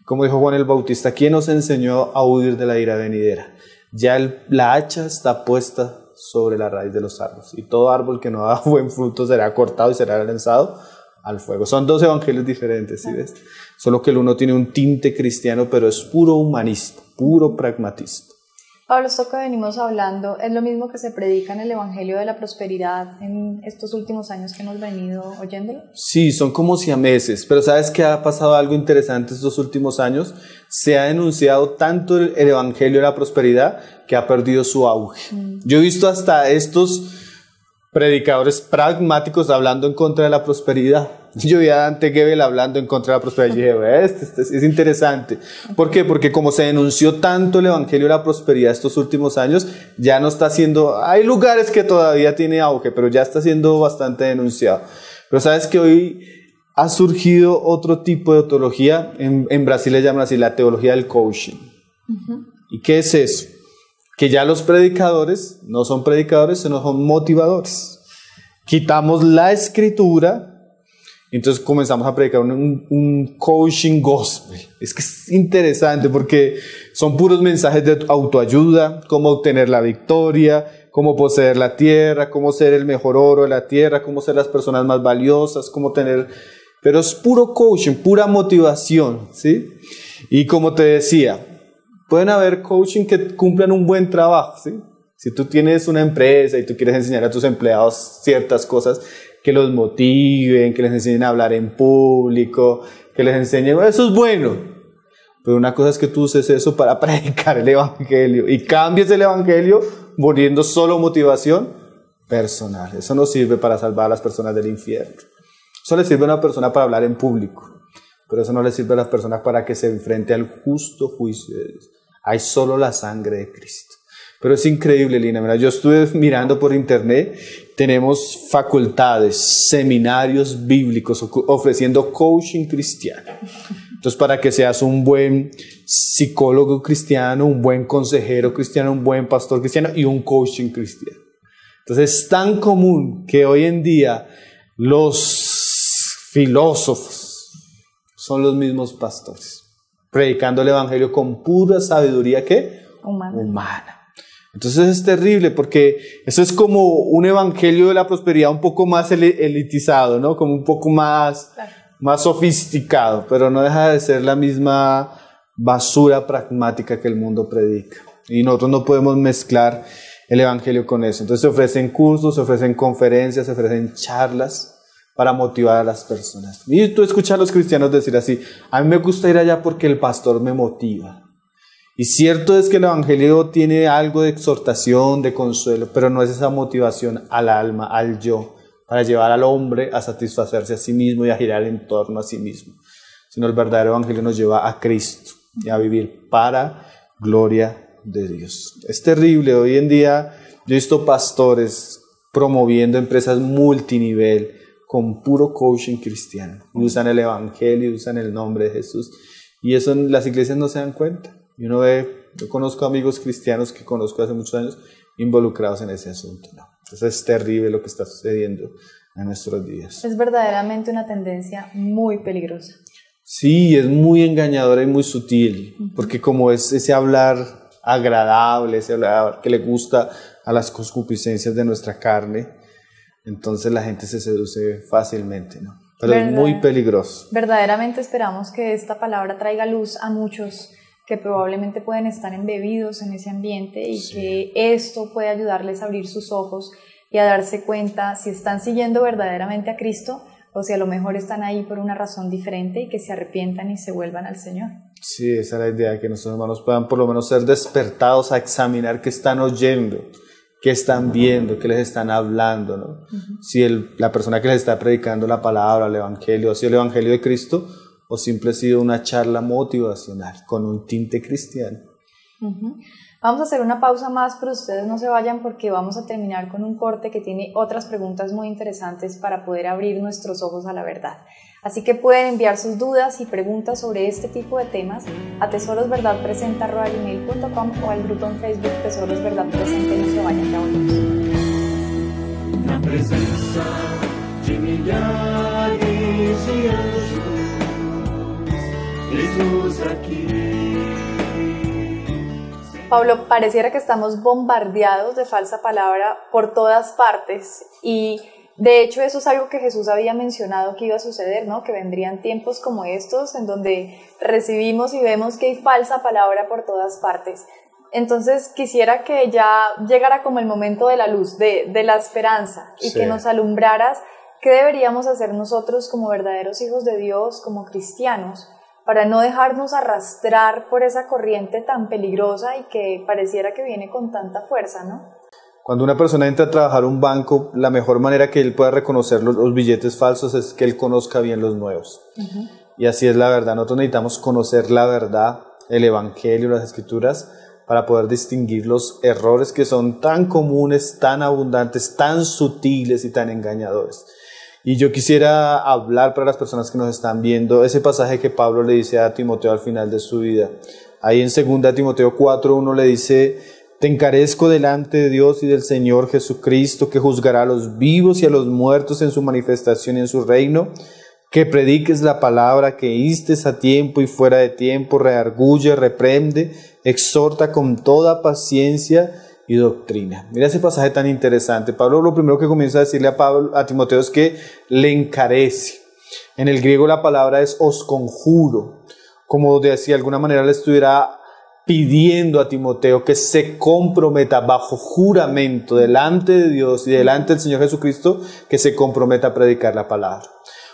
Como dijo Juan el Bautista, ¿quién nos enseñó a huir de la ira venidera? Ya la hacha está puesta sobre la raíz de los árboles y todo árbol que no da buen fruto será cortado y será lanzado al fuego. Son dos evangelios diferentes, ¿sí ves? Solo que el uno tiene un tinte cristiano, pero es puro humanista, puro pragmatismo. Pablo, esto que venimos hablando es lo mismo que se predica en el evangelio de la prosperidad en estos últimos años que hemos venido oyéndolo. Sí, son como siameses, pero ¿sabes qué ha pasado algo interesante estos últimos años? Se ha denunciado tanto el evangelio de la prosperidad que ha perdido su auge. Yo he visto hasta estos predicadores pragmáticos hablando en contra de la prosperidad. Yo vi a Dante Gebel hablando en contra de la prosperidad y dije, este es interesante. ¿Por qué? Porque como se denunció tanto el evangelio de la prosperidad estos últimos años, ya no está siendo, hay lugares que todavía tiene auge, pero ya está siendo bastante denunciado. Pero sabes que hoy ha surgido otro tipo de teología, en Brasil le llaman así la teología del coaching. ¿Y qué es eso? Que ya los predicadores no son predicadores, sino son motivadores. Quitamos la escritura, entonces comenzamos a predicar un coaching gospel. Es que es interesante porque son puros mensajes de autoayuda, cómo obtener la victoria, cómo poseer la tierra, cómo ser el mejor oro de la tierra, cómo ser las personas más valiosas, cómo tener... Pero es puro coaching, pura motivación, ¿sí? Y como te decía, pueden haber coaching que cumplan un buen trabajo, ¿sí? Si tú tienes una empresa y tú quieres enseñar a tus empleados ciertas cosas, que los motiven, que les enseñen a hablar en público, que les enseñen, eso es bueno. Pero una cosa es que tú uses eso para predicar el evangelio y cambies el evangelio volviendo solo motivación personal. Eso no sirve para salvar a las personas del infierno. Eso le sirve a una persona para hablar en público, pero eso no le sirve a las personas para que se enfrente al justo juicio de Dios. Hay solo la sangre de Cristo. Pero es increíble, Lina. Mira, yo estuve mirando por internet, tenemos facultades, seminarios bíblicos ofreciendo coaching cristiano. Entonces, para que seas un buen psicólogo cristiano, un buen consejero cristiano, un buen pastor cristiano y un coaching cristiano. Entonces, es tan común que hoy en día los filósofos son los mismos pastores, predicando el evangelio con pura sabiduría ¿qué? Humana. Entonces es terrible porque eso es como un evangelio de la prosperidad un poco más elitizado, ¿no? Como un poco más, claro, más sofisticado, pero no deja de ser la misma basura pragmática que el mundo predica. Y nosotros no podemos mezclar el evangelio con eso. Entonces se ofrecen cursos, se ofrecen conferencias, se ofrecen charlas para motivar a las personas. Y tú escuchas a los cristianos decir así, a mí me gusta ir allá porque el pastor me motiva. Y cierto es que el evangelio tiene algo de exhortación, de consuelo, pero no es esa motivación al alma, al yo, para llevar al hombre a satisfacerse a sí mismo y a girar en torno a sí mismo, sino el verdadero evangelio nos lleva a Cristo y a vivir para gloria de Dios. Es terrible, hoy en día yo he visto pastores promoviendo empresas multinivel con puro coaching cristiano, y usan el evangelio, usan el nombre de Jesús, y eso las iglesias no se dan cuenta. Y uno ve, yo conozco amigos cristianos que conozco hace muchos años involucrados en ese asunto, ¿no? Entonces es terrible lo que está sucediendo en nuestros días. Es verdaderamente una tendencia muy peligrosa. Sí, es muy engañadora y muy sutil, porque como es ese hablar agradable, ese hablar que le gusta a las concupiscencias de nuestra carne, entonces la gente se seduce fácilmente, ¿no? Pero es muy peligroso. Verdaderamente esperamos que esta palabra traiga luz a muchos que probablemente pueden estar embebidos en ese ambiente y sí, que esto puede ayudarles a abrir sus ojos y a darse cuenta si están siguiendo verdaderamente a Cristo o si a lo mejor están ahí por una razón diferente y que se arrepientan y se vuelvan al Señor. Sí, esa es la idea, que nuestros hermanos puedan por lo menos ser despertados a examinar qué están oyendo, qué están viendo, qué les están hablando, ¿no? Si la persona que les está predicando la palabra, el evangelio, si el evangelio de Cristo, o siempre ha sido una charla motivacional con un tinte cristiano. Vamos a hacer una pausa más, pero ustedes no se vayan porque vamos a terminar con un corte que tiene otras preguntas muy interesantes para poder abrir nuestros ojos a la verdad. Así que pueden enviar sus dudas y preguntas sobre este tipo de temas a tesorosverdadpresenta@gmail.com o al grupo en Facebook Tesoros Verdad Presente. No se vayan, ya volvemos. Na presença de milhares de anjos, Jesus aquí. Pablo, pareciera que estamos bombardeados de falsa palabra por todas partes y de hecho eso es algo que Jesús había mencionado que iba a suceder, ¿no? Que vendrían tiempos como estos en donde recibimos y vemos que hay falsa palabra por todas partes. Entonces quisiera que ya llegara como el momento de la luz, de la esperanza y sí, que nos alumbraras qué deberíamos hacer nosotros como verdaderos hijos de Dios, como cristianos, para no dejarnos arrastrar por esa corriente tan peligrosa y que pareciera que viene con tanta fuerza, ¿no? Cuando una persona entra a trabajar a un banco, la mejor manera que él pueda reconocer los billetes falsos es que él conozca bien los nuevos. Y así es la verdad. Nosotros necesitamos conocer la verdad, el Evangelio, las Escrituras, para poder distinguir los errores que son tan comunes, tan abundantes, tan sutiles y tan engañadores. Y yo quisiera hablar para las personas que nos están viendo ese pasaje que Pablo le dice a Timoteo al final de su vida. Ahí en 2 Timoteo 4:1 le dice: te encarezco delante de Dios y del Señor Jesucristo, que juzgará a los vivos y a los muertos en su manifestación y en su reino, que prediques la palabra, que instes a tiempo y fuera de tiempo, redarguye, reprende, exhorta con toda paciencia y doctrina. Mira ese pasaje tan interesante. Pablo lo primero que comienza a decirle a Timoteo es que le encarece. En el griego la palabra es os conjuro, como de si de alguna manera le estuviera pidiendo a Timoteo que se comprometa bajo juramento delante de Dios y delante del Señor Jesucristo, que se comprometa a predicar la palabra.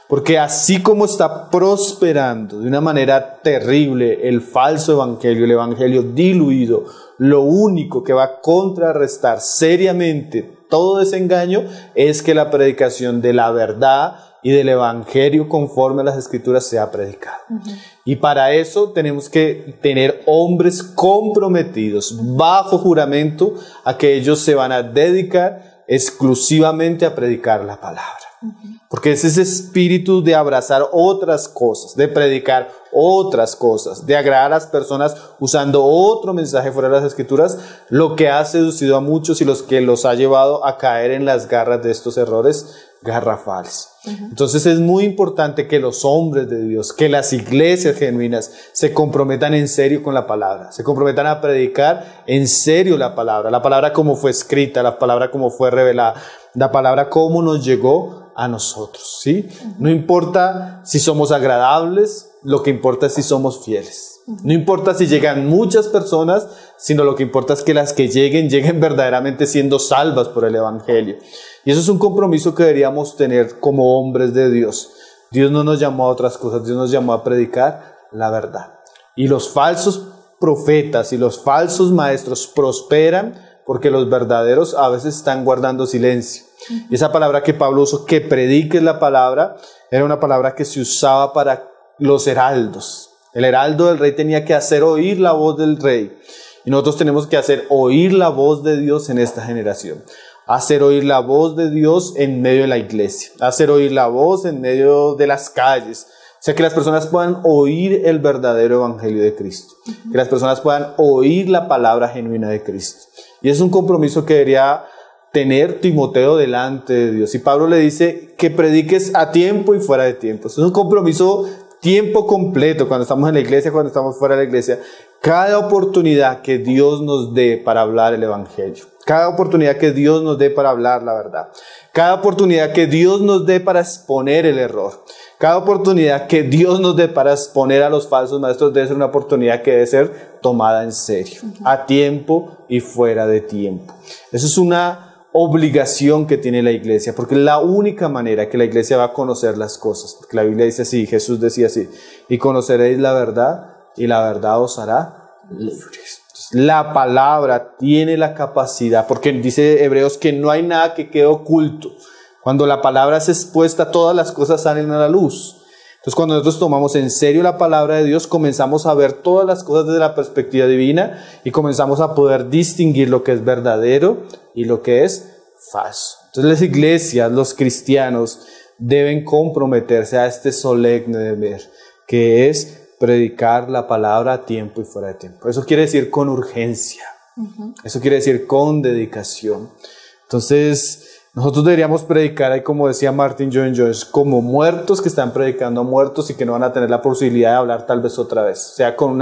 Porque así como está prosperando de una manera terrible el falso evangelio, el evangelio diluido, lo único que va a contrarrestar seriamente todo desengaño es que la predicación de la verdad y del evangelio conforme a las Escrituras sea predicada. Y para eso tenemos que tener hombres comprometidos bajo juramento a que ellos se van a dedicar exclusivamente a predicar la palabra. Porque es ese espíritu de abrazar otras cosas, de predicar otras cosas, de agradar a las personas usando otro mensaje fuera de las Escrituras, lo que ha seducido a muchos y los que los ha llevado a caer en las garras de estos errores garrafales. Entonces es muy importante que los hombres de Dios, que las iglesias genuinas se comprometan en serio con la palabra, se comprometan a predicar en serio la palabra como fue escrita, la palabra como fue revelada, la palabra como nos llegó a nosotros, ¿sí? No importa si somos agradables, lo que importa es si somos fieles. No importa si llegan muchas personas, sino lo que importa es que las que lleguen verdaderamente siendo salvas por el evangelio. Y eso es un compromiso que deberíamos tener como hombres de Dios. Dios no nos llamó a otras cosas, Dios nos llamó a predicar la verdad. Y los falsos profetas y los falsos maestros prosperan porque los verdaderos a veces están guardando silencio. Y esa palabra que Pablo usó, que prediques la palabra, era una palabra que se usaba para los heraldos. El heraldo del rey tenía que hacer oír la voz del rey. Y nosotros tenemos que hacer oír la voz de Dios en esta generación. Hacer oír la voz de Dios en medio de la iglesia. Hacer oír la voz en medio de las calles. O sea, que las personas puedan oír el verdadero evangelio de Cristo. Que las personas puedan oír la palabra genuina de Cristo. Y es un compromiso que debería tener Timoteo delante de Dios. Y Pablo le dice que prediques a tiempo y fuera de tiempo. Es un compromiso tiempo completo, cuando estamos en la iglesia, cuando estamos fuera de la iglesia. Cada oportunidad que Dios nos dé para hablar el evangelio. Cada oportunidad que Dios nos dé para hablar la verdad. Cada oportunidad que Dios nos dé para exponer el error. Cada oportunidad que Dios nos dé para exponer a los falsos maestros debe ser una oportunidad que debe ser tomada en serio. A tiempo y fuera de tiempo. Eso es una obligación que tiene la iglesia, porque es la única manera que la iglesia va a conocer las cosas, porque la Biblia dice así, Jesús decía así: y conoceréis la verdad, y la verdad os hará libres. Entonces, la palabra tiene la capacidad, porque dice Hebreos que no hay nada que quede oculto. Cuando la palabra es expuesta, todas las cosas salen a la luz. Entonces, cuando nosotros tomamos en serio la palabra de Dios, comenzamos a ver todas las cosas desde la perspectiva divina y comenzamos a poder distinguir lo que es verdadero y lo que es falso. Entonces, las iglesias, los cristianos, deben comprometerse a este solemne deber, que es predicar la palabra a tiempo y fuera de tiempo. Eso quiere decir con urgencia. Eso quiere decir con dedicación. Entonces, nosotros deberíamos predicar, ahí como decía Martin Lloyd-Jones, como muertos que están predicando a muertos y que no van a tener la posibilidad de hablar tal vez otra vez. O sea, con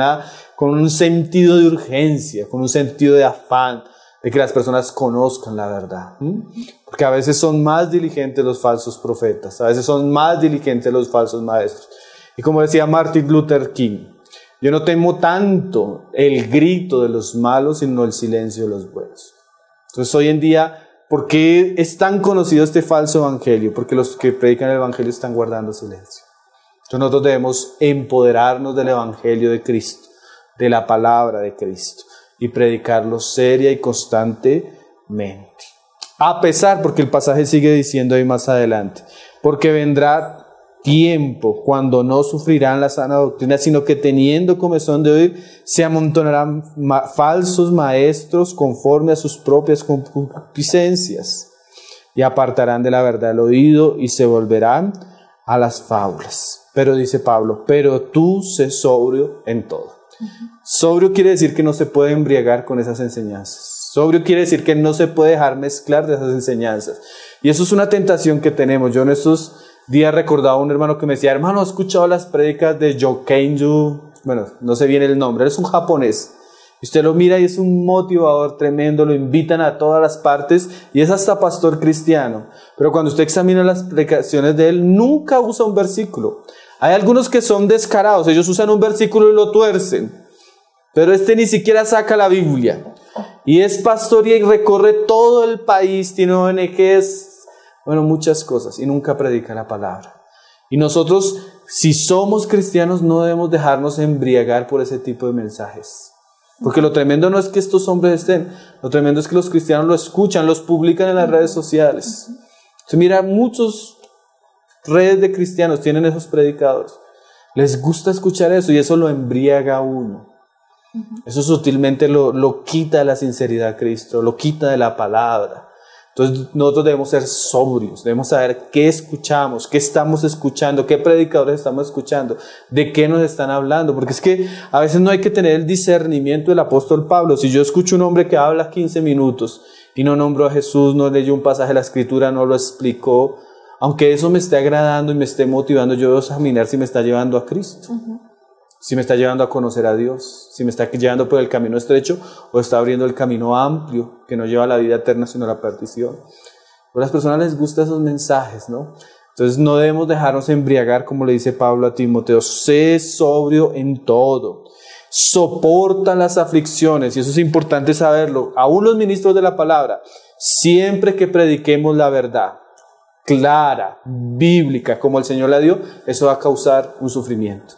un sentido de urgencia, con un sentido de afán, de que las personas conozcan la verdad. Porque a veces son más diligentes los falsos profetas, a veces son más diligentes los falsos maestros. Y como decía Martin Luther King, yo no temo tanto el grito de los malos, sino el silencio de los buenos. Entonces hoy en día, ¿por qué es tan conocido este falso evangelio? Porque los que predican el evangelio están guardando silencio. Entonces nosotros debemos empoderarnos del evangelio de Cristo, de la palabra de Cristo, y predicarlo seria y constantemente. A pesar, porque el pasaje sigue diciendo ahí más adelante, porque vendrá tiempo cuando no sufrirán la sana doctrina, sino que teniendo comezón de oír, se amontonarán falsos maestros conforme a sus propias concupiscencias, y apartarán de la verdad el oído y se volverán a las fábulas. Pero dice Pablo, pero tú sé sobrio en todo. Sobrio quiere decir que no se puede embriagar con esas enseñanzas. Sobrio quiere decir que no se puede dejar mezclar de esas enseñanzas. Y eso es una tentación que tenemos. Yo en estos días recordaba a un hermano que me decía, hermano, ¿he escuchado las prédicas de Yokenju? Bueno, no sé bien el nombre, él es un japonés. Y usted lo mira y es un motivador tremendo, lo invitan a todas las partes y es hasta pastor cristiano. Pero cuando usted examina las predicaciones de él, nunca usa un versículo. Hay algunos que son descarados, ellos usan un versículo y lo tuercen. Pero este ni siquiera saca la Biblia. Y es pastor y recorre todo el país, tiene ONGs, bueno, muchas cosas, y nunca predica la palabra. Y nosotros, si somos cristianos, no debemos dejarnos embriagar por ese tipo de mensajes. Porque lo tremendo no es que estos hombres estén, lo tremendo es que los cristianos lo escuchan, los publican en las redes sociales. Entonces, mira, muchos redes de cristianos tienen esos predicadores. Les gusta escuchar eso y eso lo embriaga a uno. Eso sutilmente lo quita de la sinceridad a Cristo, lo quita de la palabra. Entonces nosotros debemos ser sobrios, debemos saber qué escuchamos, qué estamos escuchando, qué predicadores estamos escuchando, de qué nos están hablando, porque es que a veces no hay que tener el discernimiento del apóstol Pablo. Si yo escucho un hombre que habla 15 minutos y no nombró a Jesús, no leyó un pasaje de la Escritura, no lo explicó, aunque eso me esté agradando y me esté motivando, yo debo examinar si me está llevando a Cristo. Si me está llevando a conocer a Dios, si me está llevando por el camino estrecho o está abriendo el camino amplio que no lleva a la vida eterna sino a la perdición. A las personas les gustan esos mensajes, ¿no? Entonces no debemos dejarnos embriagar, como le dice Pablo a Timoteo, sé sobrio en todo, soporta las aflicciones, y eso es importante saberlo, aún los ministros de la palabra, siempre que prediquemos la verdad clara, bíblica, como el Señor la dio, eso va a causar un sufrimiento.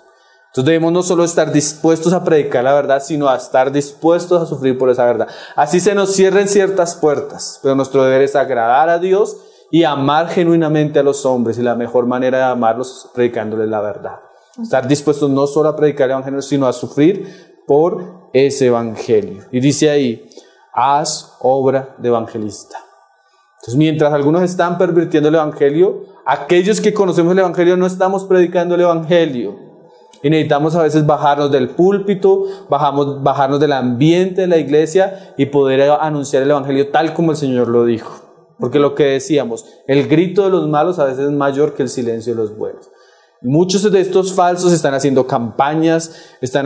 Entonces debemos no solo estar dispuestos a predicar la verdad, sino a estar dispuestos a sufrir por esa verdad. Así se nos cierren ciertas puertas, pero nuestro deber es agradar a Dios y amar genuinamente a los hombres, y la mejor manera de amarlos es predicándoles la verdad. Estar dispuestos no solo a predicar el evangelio, sino a sufrir por ese evangelio. Y dice ahí, haz obra de evangelista. Entonces mientras algunos están pervirtiendo el evangelio, aquellos que conocemos el evangelio no estamos predicando el evangelio. Y necesitamos a veces bajarnos del púlpito, bajarnos del ambiente de la iglesia y poder anunciar el evangelio tal como el Señor lo dijo. Porque lo que decíamos, el grito de los malos a veces es mayor que el silencio de los buenos. Muchos de estos falsos están haciendo campañas, están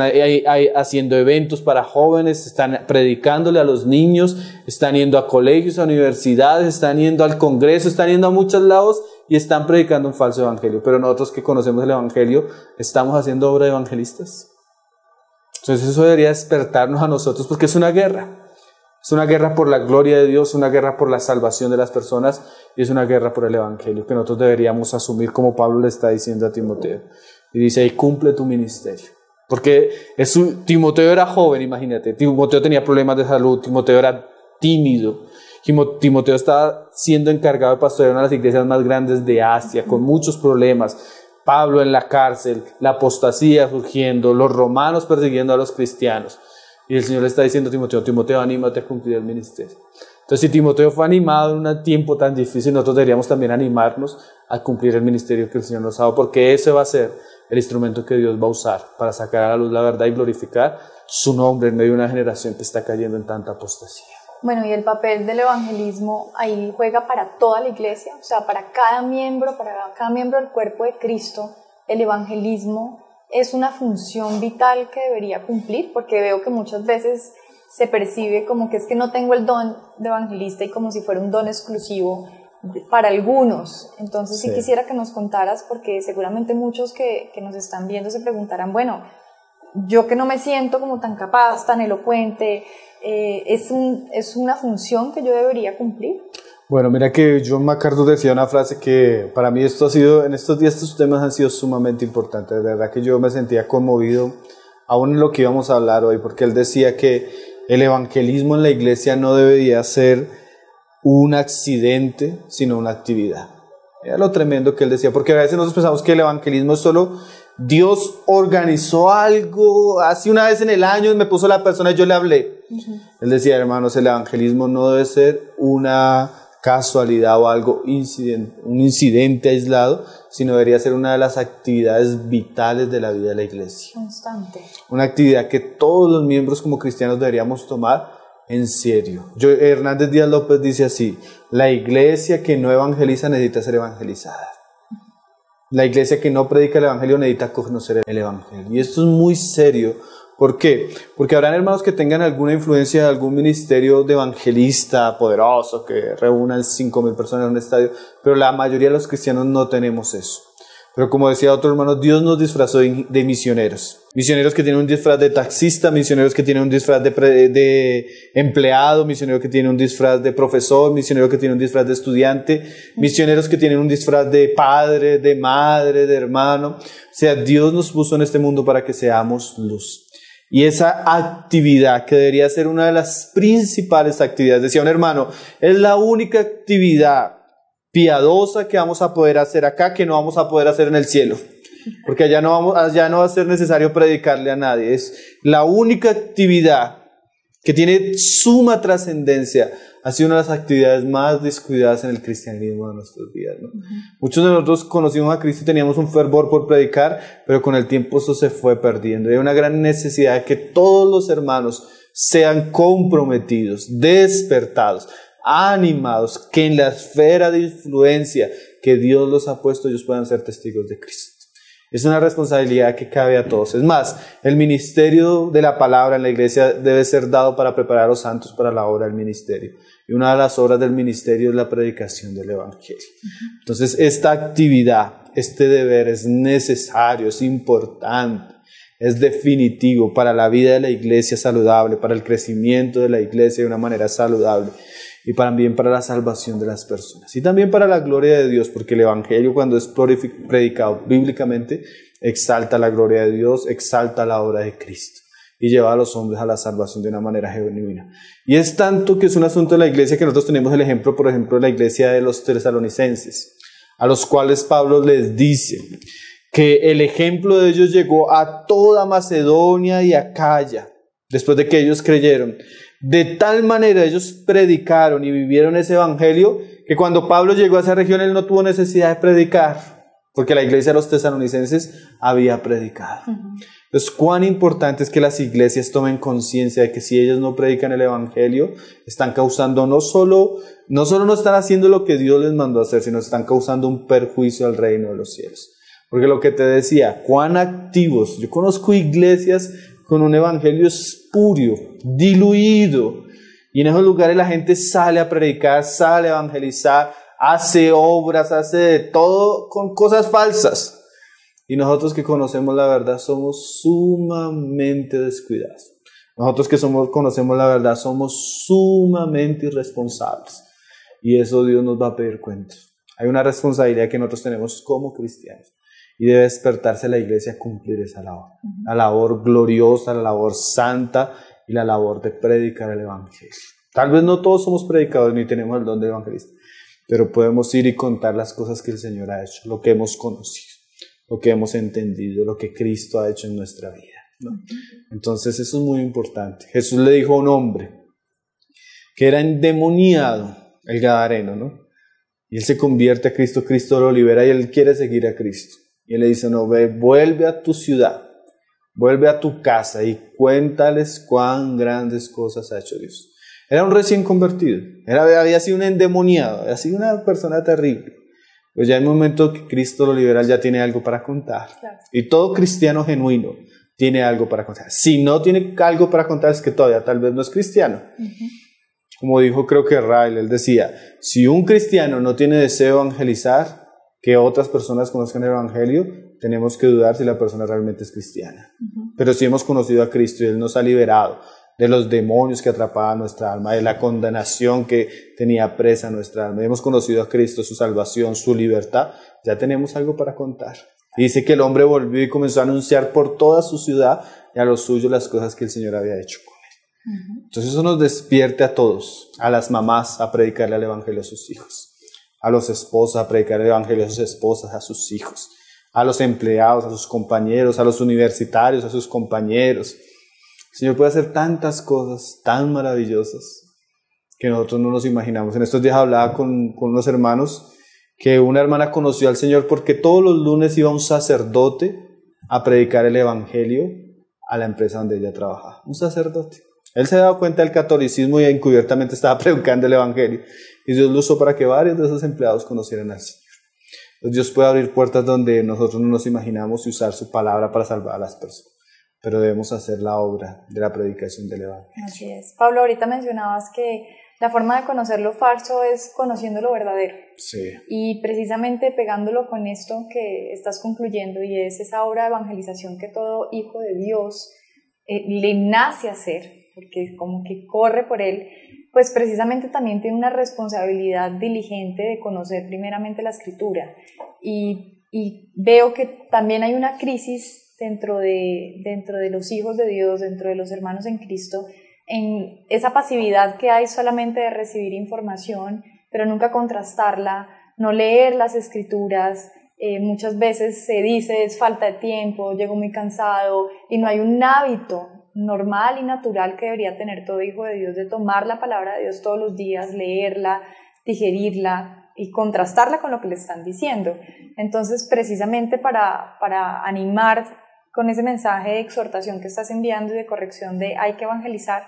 haciendo eventos para jóvenes, están predicándole a los niños, están yendo a colegios, a universidades, están yendo al Congreso, están yendo a muchos lados y están predicando un falso evangelio. Pero nosotros que conocemos el evangelio, ¿estamos haciendo obra de evangelistas? Entonces eso debería despertarnos a nosotros, porque es una guerra. Es una guerra por la gloria de Dios, una guerra por la salvación de las personas y es una guerra por el evangelio que nosotros deberíamos asumir, como Pablo le está diciendo a Timoteo. Y dice ahí, cumple tu ministerio. Porque Timoteo era joven, imagínate. Timoteo tenía problemas de salud, Timoteo era tímido. Timoteo estaba siendo encargado de pastorear una de las iglesias más grandes de Asia, con muchos problemas. Pablo en la cárcel, la apostasía surgiendo, los romanos persiguiendo a los cristianos. Y el Señor le está diciendo a Timoteo, Timoteo, anímate a cumplir el ministerio. Entonces, si Timoteo fue animado en un tiempo tan difícil, nosotros deberíamos también animarnos a cumplir el ministerio que el Señor nos ha dado, porque ese va a ser el instrumento que Dios va a usar para sacar a la luz la verdad y glorificar su nombre en medio de una generación que está cayendo en tanta apostasía. Bueno, y el papel del evangelismo ahí juega para toda la iglesia, o sea, para cada miembro del cuerpo de Cristo, el evangelismo es una función vital que debería cumplir, porque veo que muchas veces se percibe como que es que no tengo el don de evangelista y como si fuera un don exclusivo para algunos. Entonces sí quisiera que nos contaras, porque seguramente muchos que nos están viendo se preguntarán, bueno, yo que no me siento como tan capaz, tan elocuente, ¿es una función que yo debería cumplir? Bueno, mira que John MacArthur decía una frase que para mí esto ha sido, en estos días estos temas han sido sumamente importantes. De verdad que yo me sentía conmovido aún en lo que íbamos a hablar hoy, porque él decía que el evangelismo en la iglesia no debería ser un accidente, sino una actividad. Era lo tremendo que él decía, porque a veces nosotros pensamos que el evangelismo es solo Dios organizó algo, así una vez en el año me puso la persona y yo le hablé. Él decía, hermanos, el evangelismo no debe ser una casualidad o algo un incidente aislado, sino debería ser una de las actividades vitales de la vida de la iglesia. Constante. Una actividad que todos los miembros como cristianos deberíamos tomar en serio. Hernández Díaz López dice así: la iglesia que no evangeliza necesita ser evangelizada. La iglesia que no predica el evangelio necesita conocer el evangelio. Y esto es muy serio. ¿Por qué? Porque habrán hermanos que tengan alguna influencia de algún ministerio de evangelista poderoso que reúnan 5,000 personas en un estadio, pero la mayoría de los cristianos no tenemos eso. Pero como decía otro hermano, Dios nos disfrazó de misioneros. Misioneros que tienen un disfraz de taxista, misioneros que tienen un disfraz de empleado, misioneros que tienen un disfraz de profesor, misioneros que tienen un disfraz de estudiante, misioneros que tienen un disfraz de padre, de madre, de hermano. O sea, Dios nos puso en este mundo para que seamos luz. Y esa actividad, que debería ser una de las principales actividades, decía un hermano, es la única actividad piadosa que vamos a poder hacer acá, que no vamos a poder hacer en el cielo, porque allá no va a ser necesario predicarle a nadie. Es la única actividad que tiene suma trascendencia. Ha sido una de las actividades más descuidadas en el cristianismo de nuestros días, ¿no? Muchos de nosotros conocimos a Cristo y teníamos un fervor por predicar, pero con el tiempo eso se fue perdiendo. Hay una gran necesidad de que todos los hermanos sean comprometidos, despertados, animados, que en la esfera de influencia que Dios los ha puesto ellos puedan ser testigos de Cristo. Es una responsabilidad que cabe a todos. Es más, el ministerio de la palabra en la iglesia debe ser dado para preparar a los santos para la obra del ministerio. Y una de las obras del ministerio es la predicación del evangelio. Entonces, esta actividad, este deber es necesario, es importante, es definitivo para la vida de la iglesia saludable, para el crecimiento de la iglesia de una manera saludable. Y también para la salvación de las personas. Y también para la gloria de Dios, porque el evangelio, cuando es predicado bíblicamente, exalta la gloria de Dios, exalta la obra de Cristo y lleva a los hombres a la salvación de una manera genuina. Y es tanto que es un asunto de la iglesia que nosotros tenemos el ejemplo, por ejemplo, de la iglesia de los tesalonicenses, a los cuales Pablo les dice que el ejemplo de ellos llegó a toda Macedonia y Acaya, después de que ellos creyeron. De tal manera ellos predicaron y vivieron ese evangelio que cuando Pablo llegó a esa región él no tuvo necesidad de predicar, porque la iglesia de los tesalonicenses había predicado. Entonces, cuán importante es que las iglesias tomen conciencia de que si ellos no predican el evangelio, están causando no solo no están haciendo lo que Dios les mandó a hacer, sino están causando un perjuicio al reino de los cielos. Porque lo que te decía, cuán activos, yo conozco iglesias con un evangelio espurio, diluido, y en esos lugares la gente sale a predicar, sale a evangelizar, hace obras, hace de todo con cosas falsas, y nosotros que conocemos la verdad somos sumamente descuidados. Nosotros que conocemos la verdad somos sumamente irresponsables, y eso Dios nos va a pedir cuenta. Hay una responsabilidad que nosotros tenemos como cristianos. Y debe despertarse la iglesia a cumplir esa labor. La labor gloriosa, la labor santa y la labor de predicar el evangelio. Tal vez no todos somos predicadores ni tenemos el don de evangelista, pero podemos ir y contar las cosas que el Señor ha hecho, lo que hemos conocido, lo que hemos entendido, lo que Cristo ha hecho en nuestra vida, ¿no? Entonces eso es muy importante. Jesús le dijo a un hombre que era endemoniado, el gadareno, ¿no? Y él se convierte a Cristo, Cristo lo libera y él quiere seguir a Cristo. Y él le dice, no, ve, vuelve a tu ciudad, vuelve a tu casa y cuéntales cuán grandes cosas ha hecho Dios. Era un recién convertido, había sido un endemoniado, había sido una persona terrible. Pues ya en el momento que Cristo lo libera, ya tiene algo para contar. Claro. Y todo cristiano genuino tiene algo para contar. Si no tiene algo para contar, es que todavía tal vez no es cristiano. Como dijo, creo que Rael, él decía, si un cristiano no tiene deseo de evangelizar, que otras personas conozcan el evangelio, tenemos que dudar si la persona realmente es cristiana. Pero si hemos conocido a Cristo y Él nos ha liberado de los demonios que atrapaban nuestra alma, de la condenación que tenía presa nuestra alma, y hemos conocido a Cristo, su salvación, su libertad, ya tenemos algo para contar. Y dice que el hombre volvió y comenzó a anunciar por toda su ciudad y a los suyos las cosas que el Señor había hecho con él. Entonces eso nos despierte a todos, a las mamás a predicarle el evangelio a sus hijos, a los esposos a predicar el evangelio a sus esposas, a sus hijos, a los empleados, a sus compañeros, a los universitarios, a sus compañeros. El Señor puede hacer tantas cosas tan maravillosas que nosotros no nos imaginamos. En estos días hablaba con unos hermanos que una hermana conoció al Señor porque todos los lunes iba un sacerdote a predicar el evangelio a la empresa donde ella trabajaba. Un sacerdote. Él se daba cuenta del catolicismo y encubiertamente estaba predicando el evangelio. Y Dios lo usó para que varios de esos empleados conocieran al Señor. Entonces Dios puede abrir puertas donde nosotros no nos imaginamos y usar su palabra para salvar a las personas. Pero debemos hacer la obra de la predicación del evangelio. Así es. Pablo, ahorita mencionabas que la forma de conocer lo falso es conociendo lo verdadero. Sí. Y precisamente pegándolo con esto que estás concluyendo, y es esa obra de evangelización que todo hijo de Dios le nace hacer, porque como que corre por él, pues precisamente también tiene una responsabilidad diligente de conocer primeramente la Escritura. Y veo que también hay una crisis dentro de los hijos de Dios, dentro de los hermanos en Cristo, en esa pasividad que hay solamente de recibir información, pero nunca contrastarla, no leer las Escrituras. Muchas veces se dice es falta de tiempo, llego muy cansado, y no hay un hábito normal y natural que debería tener todo hijo de Dios de tomar la palabra de Dios todos los días, leerla, digerirla y contrastarla con lo que le están diciendo. Entonces, precisamente para animar con ese mensaje de exhortación que estás enviando y de corrección de hay que evangelizar,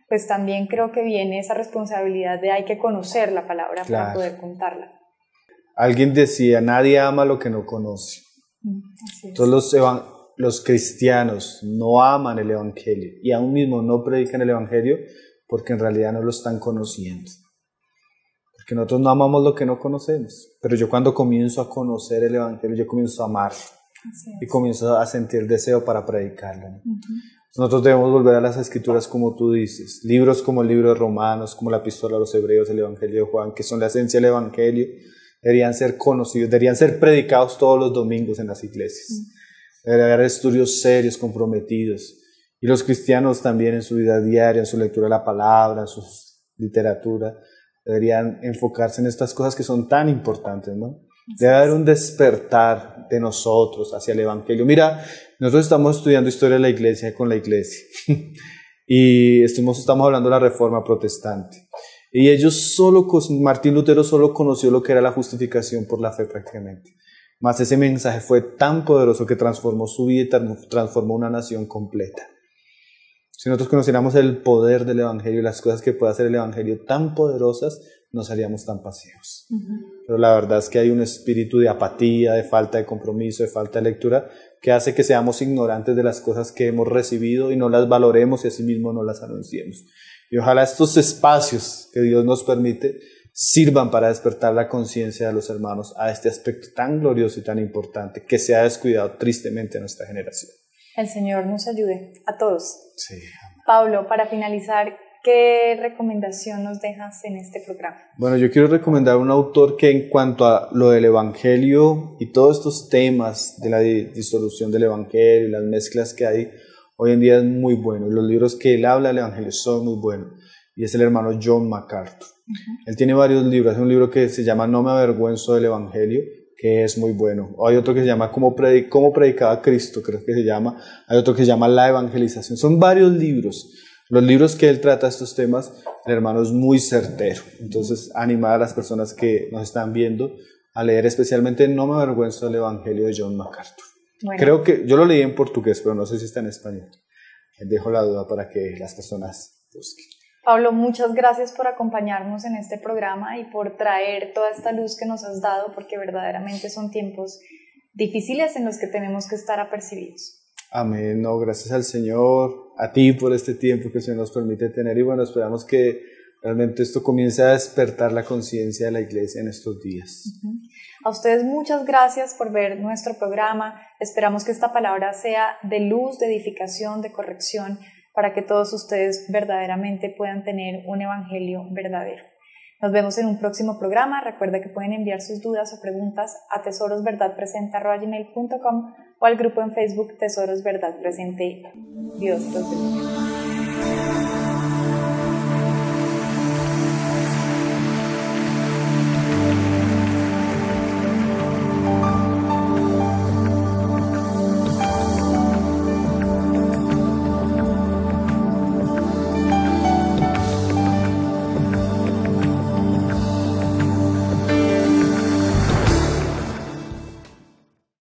pues también creo que viene esa responsabilidad de hay que conocer la palabra para poder contarla. Alguien decía, nadie ama lo que no conoce. Así es. Todos los cristianos no aman el evangelio y aún mismo no predican el evangelio porque en realidad no lo están conociendo. Porque nosotros no amamos lo que no conocemos. Pero yo cuando comienzo a conocer el evangelio, yo comienzo a amar y comienzo a sentir deseo para predicarlo, ¿no? Nosotros debemos volver a las Escrituras como tú dices, libros como el libro de Romanos, como la epístola a los Hebreos, el evangelio de Juan, que son la esencia del evangelio, deberían ser conocidos, deberían ser predicados todos los domingos en las iglesias. Debería haber estudios serios, comprometidos. Y los cristianos también en su vida diaria, en su lectura de la palabra, en su literatura, deberían enfocarse en estas cosas que son tan importantes, ¿no? Debe haber un despertar de nosotros hacia el evangelio. Mira, nosotros estamos estudiando historia de la iglesia con la iglesia y estamos hablando de la reforma protestante. Y Martín Lutero solo conoció lo que era la justificación por la fe prácticamente. Mas ese mensaje fue tan poderoso que transformó su vida y transformó una nación completa. Si nosotros conociéramos el poder del evangelio y las cosas que puede hacer el evangelio tan poderosas, no seríamos tan pasivos. Pero la verdad es que hay un espíritu de apatía, de falta de compromiso, de falta de lectura, que hace que seamos ignorantes de las cosas que hemos recibido y no las valoremos y asimismo no las anunciemos. Y ojalá estos espacios que Dios nos permite sirvan para despertar la conciencia de los hermanos a este aspecto tan glorioso y tan importante que se ha descuidado tristemente en nuestra generación. El Señor nos ayude a todos. Sí. Pablo, para finalizar, ¿qué recomendación nos dejas en este programa? Bueno, yo quiero recomendar un autor que en cuanto a lo del evangelio y todos estos temas de la disolución del evangelio y las mezclas que hay hoy en día es muy bueno. Los libros que él habla del evangelio son muy buenos. Y es el hermano John MacArthur. Él tiene varios libros. Hay un libro que se llama No me avergüenzo del evangelio, que es muy bueno. Hay otro que se llama Cómo predicaba Cristo, creo que se llama. Hay otro que se llama La evangelización. Son varios libros. Los libros que él trata estos temas, el hermano es muy certero. Entonces, animar a las personas que nos están viendo a leer especialmente No me avergüenzo del evangelio de John MacArthur. Bueno. Creo que yo lo leí en portugués, pero no sé si está en español. Dejo la duda para que las personas busquen. Pablo, muchas gracias por acompañarnos en este programa y por traer toda esta luz que nos has dado, porque verdaderamente son tiempos difíciles en los que tenemos que estar apercibidos. Amén. No, gracias al Señor, a ti por este tiempo que el Señor nos permite tener y bueno, esperamos que realmente esto comience a despertar la conciencia de la iglesia en estos días. A ustedes muchas gracias por ver nuestro programa. Esperamos que esta palabra sea de luz, de edificación, de corrección, para que todos ustedes verdaderamente puedan tener un evangelio verdadero. Nos vemos en un próximo programa. Recuerda que pueden enviar sus dudas o preguntas a tesorosverdadpresente@gmail.com o al grupo en Facebook Tesoros Verdad Presente. Dios los bendiga.